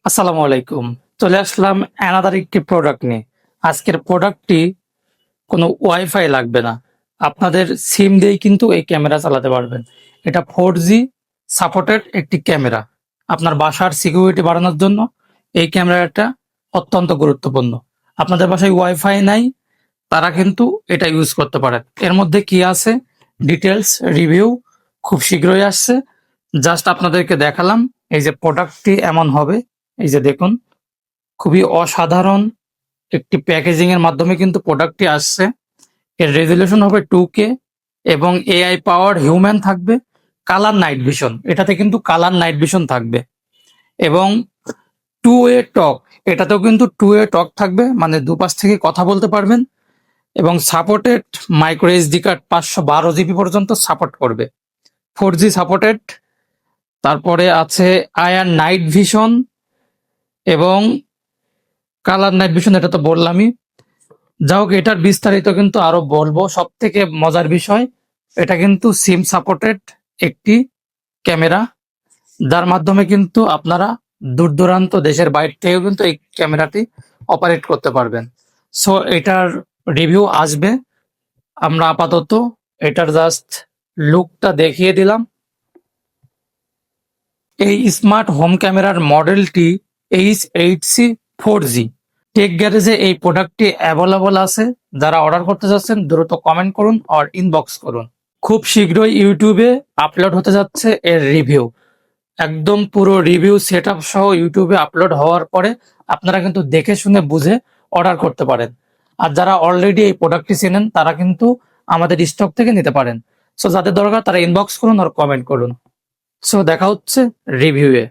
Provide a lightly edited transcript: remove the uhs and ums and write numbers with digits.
আসসালামু আলাইকুম। চলে আসলাম অ্যানাদার একটি প্রোডাক্ট নিয়ে। আজকের প্রোডাক্টটি কোনো ওয়াইফাই লাগবে না। আপনাদের সিম দিয়েই কিন্তু এই ক্যামেরা চালাতে পারবেন। এটা 4G সাপোর্টেড একটি ক্যামেরা। আপনার বাসার সিকিউরিটি বাড়ানোর জন্য এই ক্যামেরাটা অত্যন্ত গুরুত্বপূর্ণ। আপনাদের বাসায় ওয়াইফাই নাই, তারা কিন্তু এটা ইউজ করতে পারেন। এর মধ্যে কি আছে ডিটেলস রিভিউ খুব শীঘ্রই আসছে। জাস্ট আপনাদেরকে দেখালাম। এই যে প্রোডাক্টটি এমন হবে, এই যে দেখুন, খুবই অসাধারণ একটি প্যাকেজিং এর মাধ্যমে কিন্তু প্রোডাক্টটি আসছে। এর রেজলিউশন হবে 2K এবং এআই পাওয়ার হিউম্যান থাকবে। কালার নাইট ভিশন, এটাতে কিন্তু কালার নাইট ভিশন থাকবে এবং টু ওয়ে টক, এটাতেও কিন্তু টু ওয়ে টক থাকবে, মানে দুপাশ থেকে কথা বলতে পারবেন। এবং supported micro SD card 512 GB পর্যন্ত সাপোর্ট করবে। 4G supported. তারপরে আছে আয়ার নাইট ভিশন এবং কালার নাইট ভিশন, এটা তো বললামই। যা হোক, এটার বিস্তারিত কিন্তু আরো বলবো। সব থেকে মজার বিষয়, এটা কিন্তু সিম সাপোর্টেড একটি ক্যামেরা, যার মাধ্যমে কিন্তু আপনারা দূর দূরান্ত দেশের বাইরে থেকেও কিন্তু এই ক্যামেরাটি অপারেট করতে পারবেন। সো এটার রিভিউ আসবে। আমরা আপাতত এটার জাস্ট লুকটা দেখিয়ে দিলাম। এই স্মার্ট হোম ক্যামেরার মডেলটি H8C4G। টেক গ্যারেজে এই প্রোডাক্টটি অ্যাভেলেবল আছে। যারা অর্ডার করতে যাচ্ছেন দ্রুত কমেন্ট করুন আর ইনবক্স করুন। খুব শীঘ্রই ইউটিউবে আপলোড হতে যাচ্ছে এর রিভিউ। একদম পুরো রিভিউ সেটআপ সহ ইউটিউবে আপলোড হওয়ার পরে আপনারা কিন্তু দেখে শুনে বুঝে অর্ডার করতে পারেন। আর যারা অলরেডি এই প্রোডাক্টটি চেনেন তারা কিন্তু আমাদের স্টক থেকে নিতে পারেন। সো যাদের দরকার তারা ইনবক্স করুন আর কমেন্ট করুন। সো দেখা হচ্ছে রিভিউয়ে।